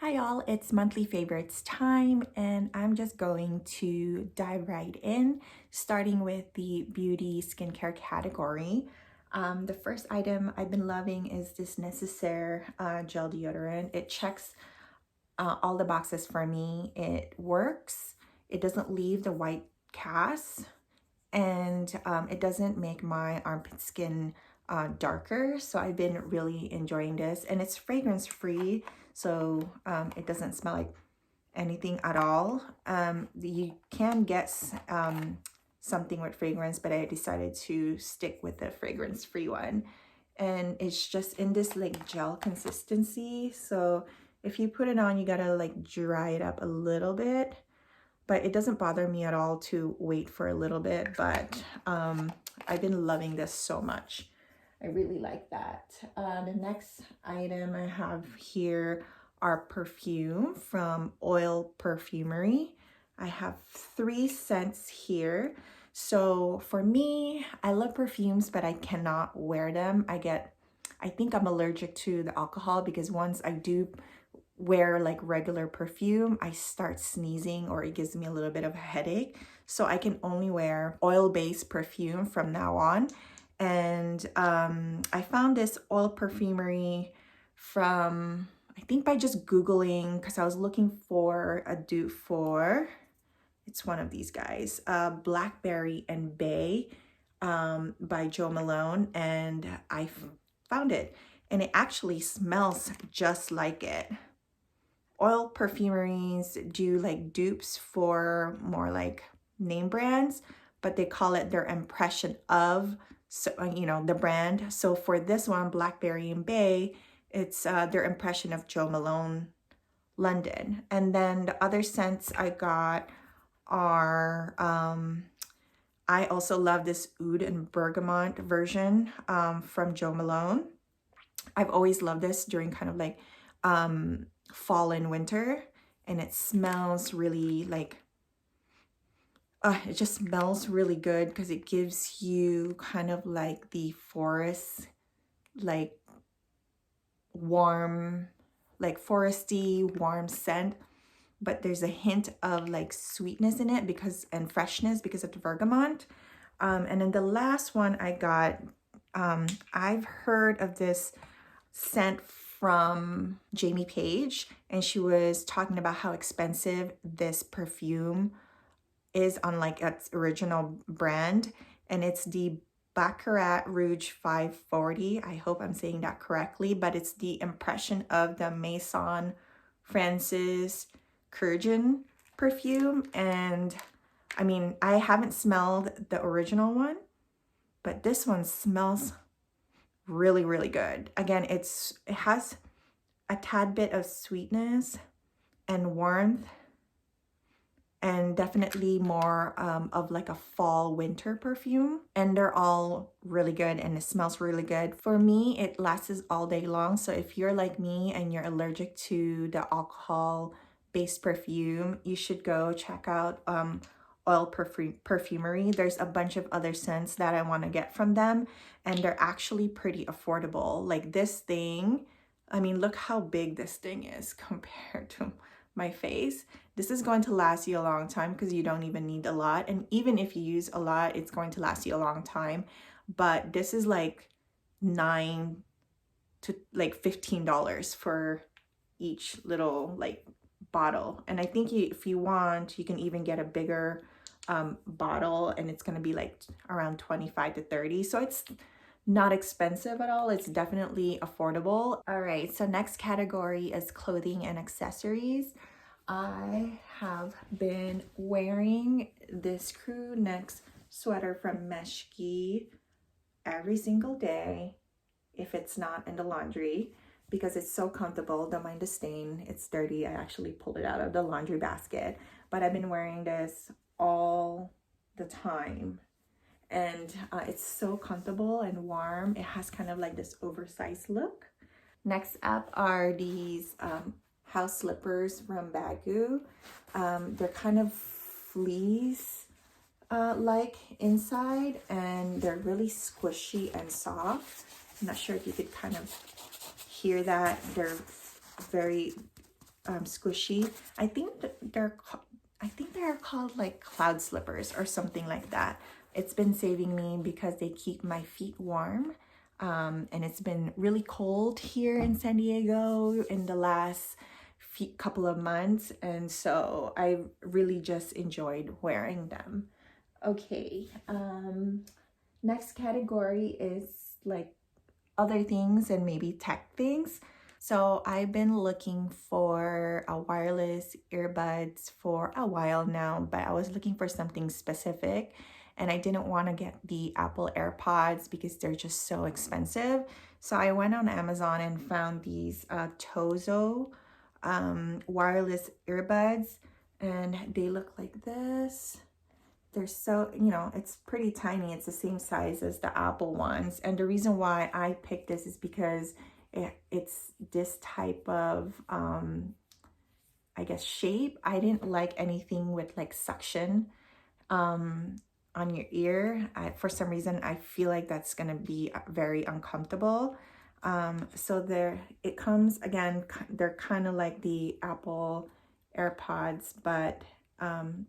Hi y'all, it's monthly favorites time and I'm just going to dive right in, starting with the beauty skincare category. The first item I've been loving is this Necessaire gel deodorant. It checks all the boxes for me. It works, it doesn't leave the white cast, and it doesn't make my armpit skin darker. So I've been really enjoying this, and it's fragrance free, so it doesn't smell like anything at all. You can get something with fragrance, but I decided to stick with the fragrance free one, and it's just in this like gel consistency. So if you put it on, you gotta like dry it up a little bit, but it doesn't bother me at all to wait for a little bit. But I've been loving this so much. I really like that. The next item I have here are perfume from Oil Perfumery. I have 3 scents here. So for me, I love perfumes, but I cannot wear them. I think I'm allergic to the alcohol, because once I do wear like regular perfume, I start sneezing or it gives me a little bit of a headache. So I can only wear oil-based perfume from now on. And I found this Oil Perfumery from, I think by just Googling, because I was looking for a dupe for, it's one of these guys, Blackberry and Bay by Jo Malone, and I found it. And it actually smells just like it. Oil perfumeries do like dupes for more like name brands, but they call it their impression of, so the brand. So for this one, Blackberry and Bay, it's their impression of Jo Malone London. And then the other scents I got are I also love this oud and bergamot version from Jo Malone. I've always loved this during kind of like fall and winter, and it smells really like it just smells really good because it gives you kind of like the forest, like warm, like foresty warm scent, but there's a hint of like sweetness in it and freshness because of the bergamot. And then the last one I got, I've heard of this scent from Jamie Page, and she was talking about how expensive this perfume is on like its original brand, and it's the Baccarat Rouge 540. I hope I'm saying that correctly, but it's the impression of the Maison Francis Kurkdjian perfume. And I mean, I haven't smelled the original one, but this one smells really, really good. Again, it has a tad bit of sweetness and warmth, and definitely more of like a fall winter perfume, and they're all really good and it smells really good. For me, it lasts all day long. So if you're like me and you're allergic to the alcohol based perfume, you should go check out Oil Perfumery. There's a bunch of other scents that I want to get from them, and they're actually pretty affordable. Like this thing, I mean, look how big this thing is compared to my face. This is going to last you a long time because you don't even need a lot, and even if you use a lot, it's going to last you a long time. But this is like $9 to like $15 for each little like bottle. And I think if you want, you can even get a bigger bottle, and it's going to be like around 25 to 30. So it's not expensive at all. It's definitely affordable. All right, so next category is clothing and accessories. I have been wearing this crew neck sweater from Meshki every single day if it's not in the laundry, because it's so comfortable. Don't mind the stain, it's dirty. I actually pulled it out of the laundry basket, but I've been wearing this all the time, and it's so comfortable and warm. It has kind of like this oversized look. Next up are these house slippers from Bagu. They're kind of fleece like inside, and they're really squishy and soft. I'm not sure if you could kind of hear that. They're very squishy. I think they're called like cloud slippers or something like that. It's been saving me because they keep my feet warm. And it's been really cold here in San Diego in the last couple of months, and so I really just enjoyed wearing them. Okay, next category is like other things and maybe tech things. So I've been looking for a wireless earbuds for a while now, but I was looking for something specific and I didn't want to get the Apple AirPods because they're just so expensive. So I went on Amazon and found these Tozo wireless earbuds, and they look like this. They're so, it's pretty tiny. It's the same size as the Apple ones. And the reason why I picked this is because it's this type of, I guess, shape. I didn't like anything with like suction on your ear. For some reason, I feel like that's going to be very uncomfortable. So it comes, again, they're kind of like the Apple AirPods, but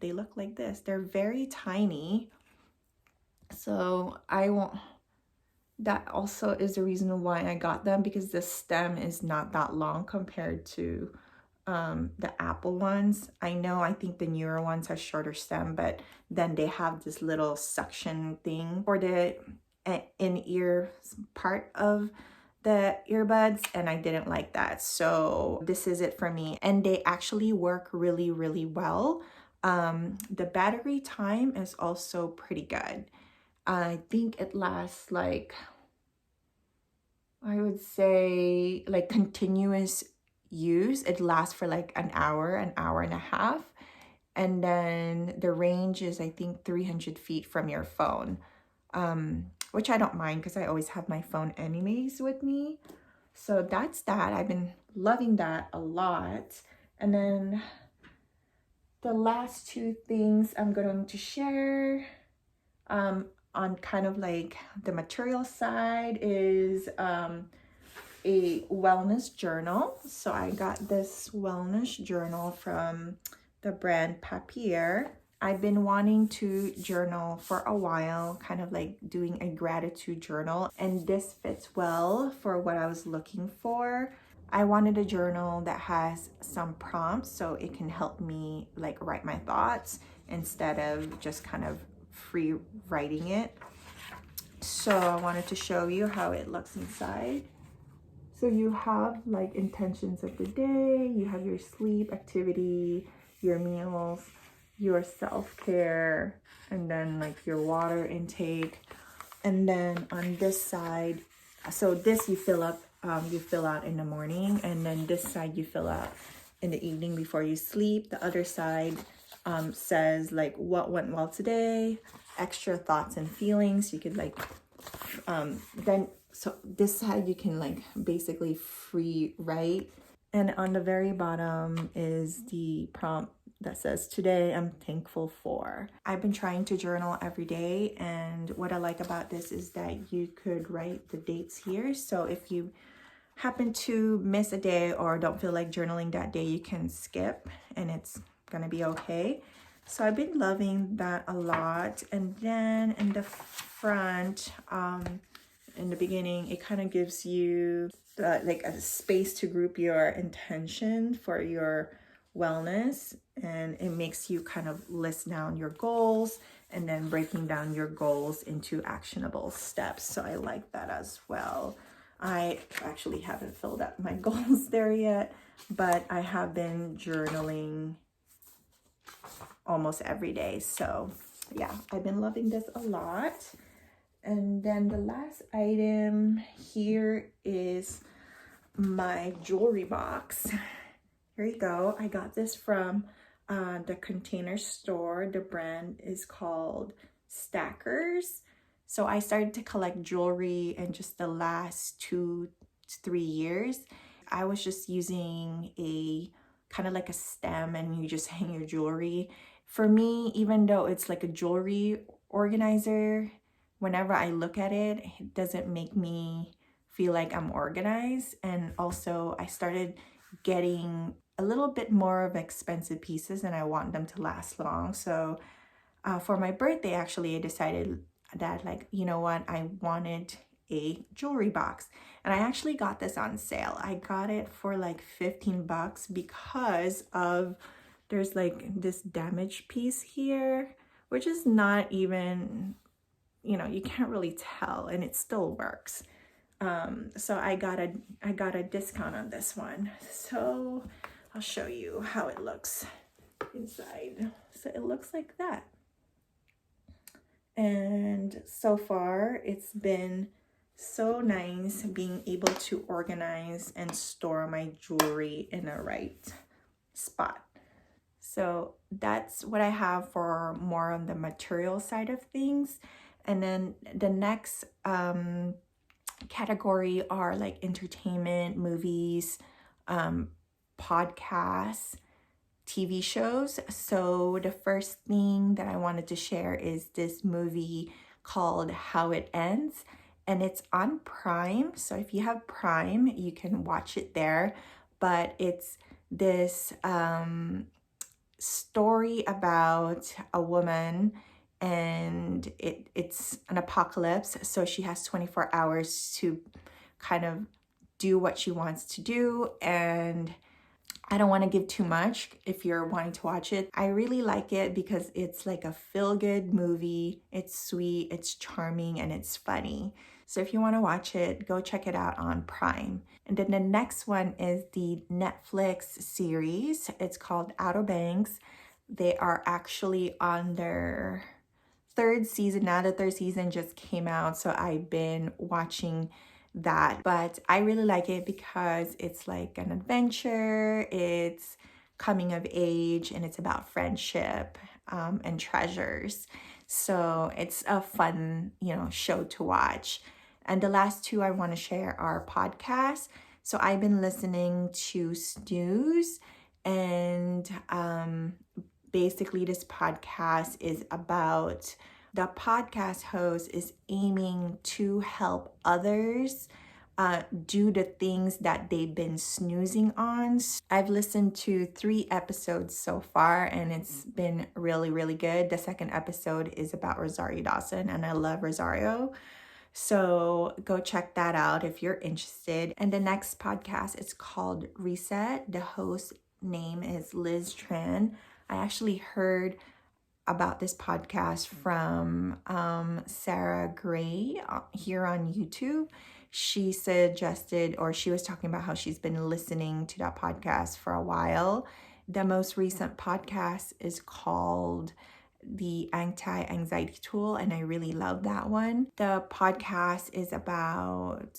they look like this. They're very tiny. So that also is the reason why I got them, because the stem is not that long compared to the Apple ones. I think the newer ones have shorter stem, but then they have this little suction thing for the in-ear part of the earbuds, and I didn't like that. So this is it for me. And they actually work really, really well. The battery time is also pretty good. I think it lasts like, I would say like continuous use, it lasts for like an hour and a half. And then the range is, I think, 300 feet from your phone, which I don't mind because I always have my phone anyways with me. So that's that. I've been loving that a lot. And then the last two things I'm going to share on kind of like the material side is a wellness journal. So I got this wellness journal from the brand Papier. I've been wanting to journal for a while, kind of like doing a gratitude journal, and this fits well for what I was looking for. I wanted a journal that has some prompts so it can help me like write my thoughts instead of just kind of free writing it. So I wanted to show you how it looks inside. So you have like intentions of the day, you have your sleep, activity, your meals, your self-care, and then like your water intake. And then on this side, so this you fill out in the morning, and then this side you fill out in the evening before you sleep. The other side says like what went well today, extra thoughts and feelings. You could like so this side you can like basically free write. And on the very bottom is the prompt that says, today I'm thankful for. I've been trying to journal every day, and what I like about this is that you could write the dates here. So if you happen to miss a day or don't feel like journaling that day, you can skip and it's gonna be okay. So I've been loving that a lot. And then in the front, in the beginning, it kind of gives you like a space to group your intention for your wellness, and it makes you kind of list down your goals and then breaking down your goals into actionable steps. So I like that as well. I actually haven't filled out my goals there yet, but I have been journaling almost every day. So yeah, I've been loving this a lot. And then the last item here is my jewelry box. Here you go. I got this from the Container Store. The brand is called Stackers. So I started to collect jewelry in just the last 2 to 3 years. I was just using a kind of like a stem, and you just hang your jewelry. For me, even though it's like a jewelry organizer, whenever I look at it, it doesn't make me feel like I'm organized. And also I started getting a little bit more of expensive pieces and I want them to last long. So for my birthday, actually, I decided that, like, you know what, I wanted a jewelry box. And I actually got this on sale. I got it for like 15 bucks because of, there's like this damaged piece here, which is not even, you know, you can't really tell, and it still works. So I got a discount on this one. So I'll show you how it looks inside. So it looks like that. And so far it's been so nice being able to organize and store my jewelry in a right spot. So that's what I have for more on the material side of things. And then the next category are like entertainment, movies, podcasts, TV shows. So the first thing that I wanted to share is this movie called How It Ends, and it's on Prime. So if you have Prime, you can watch it there. But it's this story about a woman, and it's an apocalypse. So she has 24 hours to kind of do what she wants to do. And I don't want to give too much if you're wanting to watch it. I really like it because it's like a feel-good movie. It's sweet, it's charming, and it's funny. So if you want to watch it, go check it out on Prime. And then the next one is the Netflix series. It's called Outer Banks. They are actually on their third season now. The third season just came out, so I've been watching that. But I really like it because it's like an adventure, it's coming of age, and it's about friendship and treasures. So it's a fun, you know, show to watch. And the last two I want to share are podcasts. So I've been listening to Snooze, and basically this podcast is about, the podcast host is aiming to help others do the things that they've been snoozing on. I've listened to 3 episodes so far, and it's been really, really good. The second episode is about Rosario Dawson, and I love Rosario. So go check that out if you're interested. And the next podcast is called Reset. The host name is Liz Tran. I actually heard about this podcast from Sarah Gray here on YouTube. She suggested, or she was talking about how she's been listening to that podcast for a while. The most recent podcast is called The Anti-Anxiety Tool, and I really love that one. The podcast is about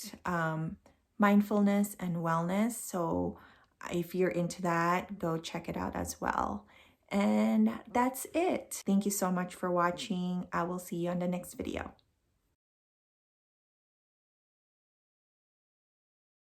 mindfulness and wellness. So if you're into that, go check it out as well. And that's it. Thank you so much for watching. I will see you on the next video.